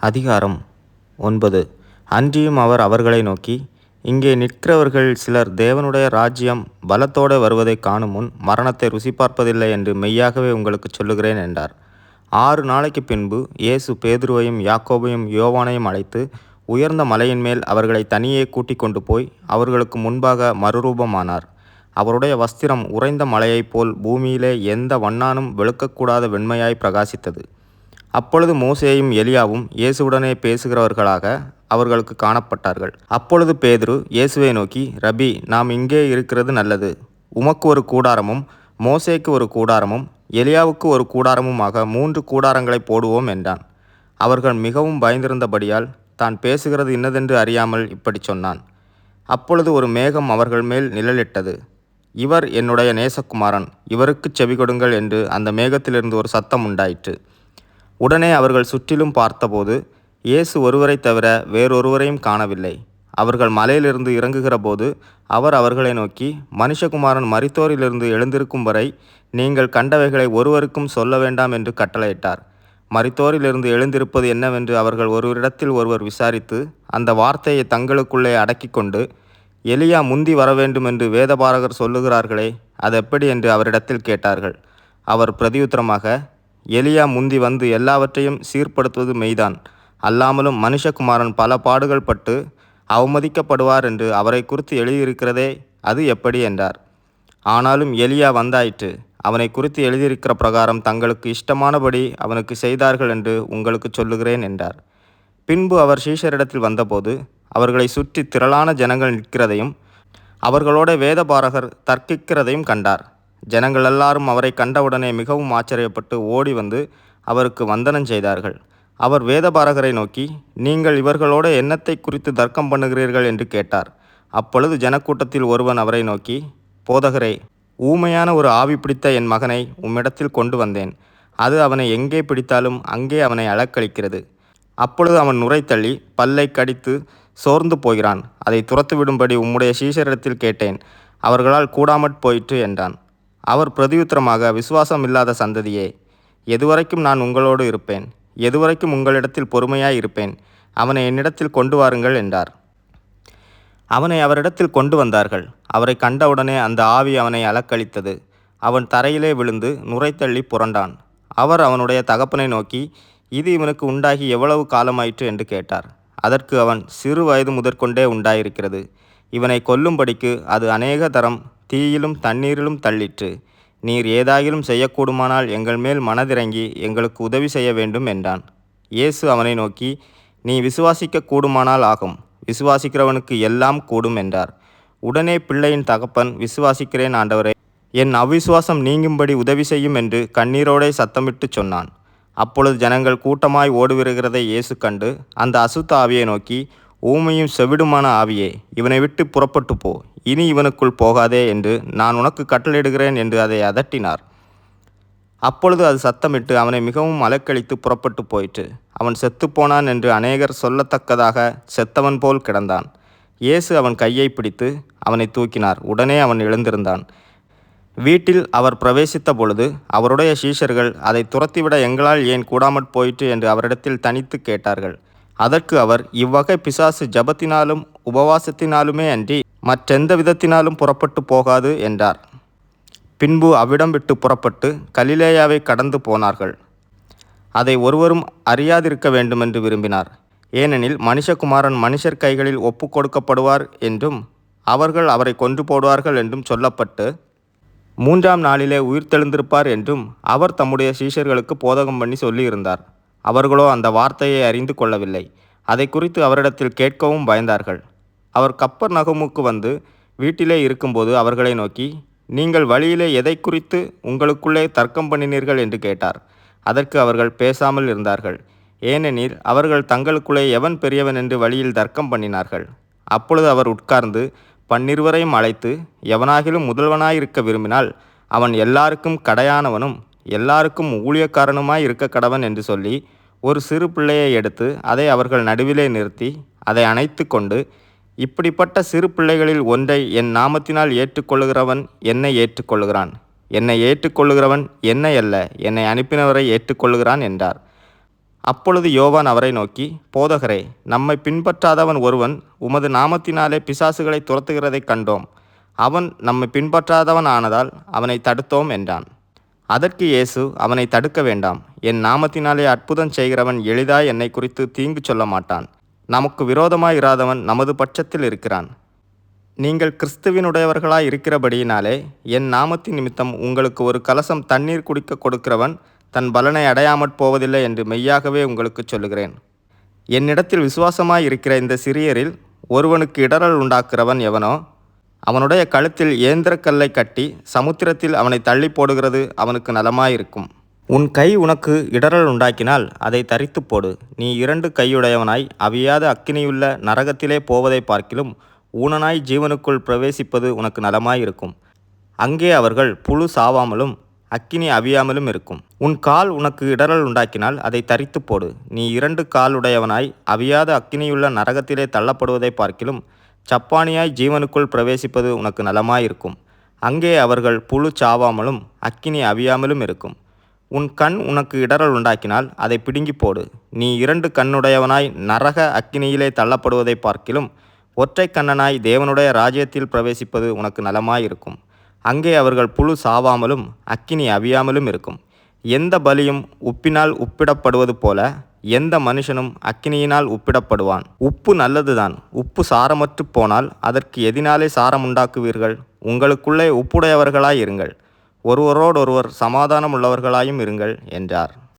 அதிகாரம் 9. அன்றியும் அவர் அவர்களை நோக்கி, இங்கே நிற்கிறவர்கள் சிலர் தேவனுடைய ராஜ்யம் பலத்தோடு வருவதைக் காணுமுன் மரணத்தை ருசி பார்ப்பதில்லை என்று மெய்யாகவே உங்களுக்குச் சொல்லுகிறேன் என்றார். 6 நாளைக்கு பின்பு இயேசு பேதுருவையும் யாக்கோபையும் யோவானையும் அழைத்து உயர்ந்த மலையின் மேல் அவர்களை தனியே கூட்டிக் கொண்டு போய் அவர்களுக்கு முன்பாக மறுரூபமானார். அவருடைய வஸ்திரம் உறைந்த மலையைப் போல் பூமியிலே எந்த வண்ணானும் வெளுக்கக்கூடாத வெண்மையாய் பிரகாசித்தது. அப்பொழுது மோசேயும் எலியாவும் இயேசுவுடனே பேசுகிறவர்களாக அவர்களுக்கு காணப்பட்டார்கள். அப்பொழுது பேதுரு இயேசுவை நோக்கி, ரபி, நாம் இங்கே இருக்கிறது நல்லது. உமக்கு ஒரு கூடாரமும் மோசேக்கு ஒரு கூடாரமும் எலியாவுக்கு ஒரு கூடாரமுமாக 3 கூடாரங்களை போடுவோம் என்றான். அவர்கள் மிகவும் பயந்திருந்தபடியால் தான் பேசுகிறது இன்னதென்று அறியாமல் இப்படி சொன்னான். அப்பொழுது ஒரு மேகம் அவர்கள் மேல் நிழலிட்டது. இவர் என்னுடைய நேசகுமாரன், இவருக்குச் செவிகொடுங்கள் என்று அந்த மேகத்திலிருந்து ஒரு சத்தம் உண்டாயிற்று. உடனே அவர்கள் சுற்றிலும் பார்த்தபோது இயேசு ஒருவரைத் தவிர வேறொருவரையும் காணவில்லை. அவர்கள் மலையிலிருந்து இறங்குகிற போது அவர் அவர்களை நோக்கி, மனுஷகுமாரன் மரித்தோரிலிருந்து எழுந்திருக்கும் வரை நீங்கள் கண்டவைகளை ஒருவருக்கும் சொல்ல வேண்டாம் என்று கட்டளையிட்டார். மரித்தோரிலிருந்து எழுந்திருப்பது என்னவென்று அவர்கள் ஒருவரிடத்தில் ஒருவர் விசாரித்து அந்த வார்த்தையை தங்களுக்குள்ளே அடக்கி கொண்டு, எலியா முந்தி வரவேண்டும் என்று வேதபாரகர் சொல்லுகிறார்களே, அது எப்படி என்று அவரிடத்தில் கேட்டார்கள். அவர் பிரதியுத்தரமாக, எலியா முந்தி வந்து எல்லாவற்றையும் சீர்படுத்துவது மெய்தான். அல்லாமலும் மனுஷகுமாரன் பல பாடுகள் பட்டு அவமதிக்கப்படுவார் என்று அவரை குறித்து எழுதியிருக்கிறதே, அது எப்படி என்றார். ஆனாலும் எலியா வந்தாயிற்று. அவனை குறித்து எழுதியிருக்கிற பிரகாரம் தங்களுக்கு இஷ்டமானபடி அவனுக்கு செய்தார்கள் என்று உங்களுக்கு சொல்லுகிறேன் என்றார். பின்பு அவர் சீஷரிடத்தில் வந்தபோது அவர்களை சுற்றி திரளான ஜனங்கள் நிற்கிறதையும் அவர்களோட வேதபாரகர் தர்க்கிக்கிறதையும் கண்டார். ஜனங்கள் எல்லாரும் அவரை கண்டவுடனே மிகவும் ஆச்சரியப்பட்டு ஓடி வந்து அவருக்கு வந்தனம் செய்தார்கள். அவர் வேதபாரகரை நோக்கி, நீங்கள் இவர்களோட என்னத்தை குறித்து தர்க்கம் பண்ணுகிறீர்கள் என்று கேட்டார். அப்பொழுது ஜனக்கூட்டத்தில் ஒருவன் அவரை நோக்கி, போதகரே, ஊமையான ஒரு ஆவி பிடித்த என் மகனை உம்மிடத்தில் கொண்டு வந்தேன். அது அவனை எங்கே பிடித்தாலும் அங்கே அவனை அலக்களிக்கிறது. அப்பொழுது அவன் நுரை தள்ளி பல்லை கடித்து சோர்ந்து போகிறான். அதை துரத்துவிடும்படி உம்முடைய சீஷரிடத்தில் கேட்டேன், அவர்களால் கூடாமற் போயிற்று என்றான். அவர் பிரதியுத்தரமாக, விசுவாசம் இல்லாத சந்ததியே, எதுவரைக்கும் நான் உங்களோடு இருப்பேன்? எதுவரைக்கும் உங்களிடத்தில் பொறுமையாய் இருப்பேன்? அவனை என்னிடத்தில் கொண்டு வாருங்கள் என்றார். அவனை அவரிடத்தில் கொண்டு வந்தார்கள். அவரை கண்டவுடனே அந்த ஆவி அவனை அலக்களித்தது. அவன் தரையிலே விழுந்து நுரைத்தள்ளி புரண்டான். அவர் அவனுடைய தகப்பனை நோக்கி, இது இவனுக்கு உண்டாகி எவ்வளவு காலமாயிற்று என்று கேட்டார். அதற்கு அவன், சிறு வயது முதற்கொண்டே உண்டாயிருக்கிறது. இவனை கொல்லும்படிக்கு அது அநேக தரம் தீயிலும் தண்ணீரிலும் தள்ளிற்று. நீர் ஏதாகிலும் செய்யக்கூடுமானால் எங்கள் மேல் மனதிறங்கி எங்களுக்கு உதவி செய்ய வேண்டும் என்றான். இயேசு அவனை நோக்கி, நீ விசுவாசிக்க கூடுமானால் ஆகும். விசுவாசிக்கிறவனுக்கு எல்லாம் கூடும் என்றார். உடனே பிள்ளையின் தகப்பன், விசுவாசிக்கிறேன் ஆண்டவரே, என் அவ்விசுவாசம் நீங்கும்படி உதவி செய்யும் என்று கண்ணீரோடே சத்தமிட்டு சொன்னான். அப்பொழுது ஜனங்கள் கூட்டமாய் ஓடுவிருக்கிறதை இயேசு கண்டு அந்த அசுத்த ஆவியை நோக்கி, ஊமையும் செவிடுமான ஆவியே, இவனை விட்டு புறப்பட்டு போ, இனி இவனுக்குள் போகாதே என்று நான் உனக்கு கட்டளையிடுகிறேன் என்று அதை அதட்டினார். அப்பொழுது அது சத்தமிட்டு அவனை மிகவும் அலக்களித்து புறப்பட்டு போயிற்று. அவன் செத்துப்போனான் என்று அநேகர் சொல்லத்தக்கதாக செத்தவன் போல் கிடந்தான். இயேசு அவன் கையை பிடித்து அவனை தூக்கினார். உடனே அவன் எழுந்திருந்தான். வீட்டில் அவர் பிரவேசித்த பொழுது அவருடைய சீஷர்கள், அதை துரத்திவிட எங்களால் ஏன் கூடாமற் போயிற்று என்று அவரிடத்தில் தனித்து கேட்டார்கள். அதற்கு அவர், இவ்வகை பிசாசு ஜபத்தினாலும் உபவாசத்தினாலுமே அன்றி மற்றெந்த விதத்தினாலும் புறப்பட்டு போகாது என்றார். பின்பு அவ்விடம் விட்டு புறப்பட்டு கலிலேயாவை கடந்து போனார்கள். அதை ஒருவரும் அறியாதிருக்க வேண்டுமென்று விரும்பினார். ஏனெனில் மனுஷகுமாரன் மனுஷர் கைகளில் ஒப்பு கொடுக்கப்படுவார் என்றும் அவர்கள் அவரை கொன்று போடுவார்கள் என்றும் சொல்லப்பட்டு 3ஆம் நாளிலே உயிர்த்தெழுந்திருப்பார் என்றும் அவர் தம்முடைய சீஷர்களுக்கு போதகம் பண்ணி சொல்லியிருந்தார். அவர்களோ அந்த வார்த்தையை அறிந்து கொள்ளவில்லை. அதை குறித்து அவரிடத்தில் கேட்கவும் பயந்தார்கள். அவர் கப்பர்நகூமுக்கு வந்து வீட்டிலே இருக்கும்போது அவர்களை நோக்கி, நீங்கள் வழியிலே எதை குறித்து உங்களுக்குள்ளே தர்க்கம் பண்ணினீர்கள் என்று கேட்டார். அதற்கு அவர்கள் பேசாமல் இருந்தார்கள். ஏனெனில் அவர்கள் தங்களுக்குள்ளே எவன் பெரியவன் என்று வழியில் தர்க்கம் பண்ணினார்கள். அப்பொழுது அவர் உட்கார்ந்து 12 அழைத்து, எவனாகிலும் முதல்வனாயிருக்க விரும்பினால் அவன் எல்லாருக்கும் கடையானவனும் எல்லாருக்கும் ஊழியக்காரனுமாய் இருக்க கடவன் என்று சொல்லி, ஒரு சிறு பிள்ளையை எடுத்து அதை அவர்கள் நடுவிலே நிறுத்தி அதை அணைத்து கொண்டு, இப்படிப்பட்ட சிறு பிள்ளைகளில் ஒன்றை என் நாமத்தினால் ஏற்றுக்கொள்ளுகிறவன் என்னை ஏற்றுக்கொள்ளுகிறான். என்னை ஏற்றுக்கொள்ளுகிறவன் என்னை அல்ல, என்னை அனுப்பினவரை ஏற்றுக்கொள்ளுகிறான் என்றார். அப்பொழுது யோவான் அவரை நோக்கி, போதகரே, நம்மை பின்பற்றாதவன் ஒருவன் உமது நாமத்தினாலே பிசாசுகளை துரத்துகிறதைக் கண்டோம். அவன் நம்மை பின்பற்றாதவன் ஆனதால் அவனை தடுத்தோம் என்றான். அதற்கு இயேசு, அவனை தடுக்க வேண்டாம். என் நாமத்தினாலே அற்புதம் செய்கிறவன் எளிதாய் என்னை குறித்து தீங்கு சொல்ல மாட்டான். நமக்கு விரோதமாய் இராதவன் நமது பட்சத்தில் இருக்கிறான். நீங்கள் கிறிஸ்துவினுடையவர்களாய் இருக்கிறபடியினாலே என் நாமத்தின் நிமித்தம் உங்களுக்கு ஒரு கலசம் தண்ணீர் குடிக்க கொடுக்கிறவன் தன் பலனை அடையாமற் போவதில்லை என்று மெய்யாகவே உங்களுக்கு சொல்லுகிறேன். என்னிடத்தில் விசுவாசமாய் இருக்கிற இந்த சிறியரில் ஒருவனுக்கு இடறல் உண்டாக்குறவன் எவனோ அவனுடைய கழுத்தில் ஏந்திரக்கல்லை கட்டி சமுத்திரத்தில் அவனை தள்ளி போடுகிறது அவனுக்கு நலமாயிருக்கும். உன் கை உனக்கு இடறல் உண்டாக்கினால் அதை தரித்து போடு. நீ 2 கையுடையவனாய் அவியாத அக்கினியுள்ள நரகத்திலே போவதை பார்க்கிலும் ஊனனாய் ஜீவனுக்குள் பிரவேசிப்பது உனக்கு நலமாயிருக்கும். அங்கே அவர்கள் புழு சாவாமலும் அக்கினி அவியாமலும் இருக்கும். உன் கால் உனக்கு இடறல் உண்டாக்கினால் அதை தரித்து போடு. நீ 2 காலுடையவனாய் அவியாத அக்கினியுள்ள நரகத்திலே தள்ளப்படுவதை பார்க்கிலும் சப்பானியாய் ஜீவனுக்குள் பிரவேசிப்பது உனக்கு நலமாயிருக்கும். அங்கே அவர்கள் புழு சாவாமலும் அக்கினி அவியாமலும் இருக்கும். உன் கண் உனக்கு இடறல் உண்டாக்கினால் அதை பிடுங்கி போடு. நீ 2 கண்ணுடையவனாய் நரக அக்கினியிலே தள்ளப்படுவதை பார்க்கிலும் ஒற்றை கண்ணனாய் தேவனுடைய ராஜ்யத்தில் பிரவேசிப்பது உனக்கு நலமாயிருக்கும். அங்கே அவர்கள் புழு சாவாமலும் அக்கினி அவியாமலும் இருக்கும். எந்த பலியும் உப்பினால் உப்பிடப்படுவது போல எந்த மனுஷனும் அக்கினியினால் உப்பிடப்படுவான். உப்பு நல்லதுதான். உப்பு சாரமற்று போனால் அதற்கு எதினாலே சாரம் உண்டாக்குவீர்கள்? உங்களுக்குள்ளே உப்புடையவர்களாய் இருங்கள். ஒருவரோடொருவர் சமாதானம் உள்ளவர்களாயும் இருங்கள் என்றார்.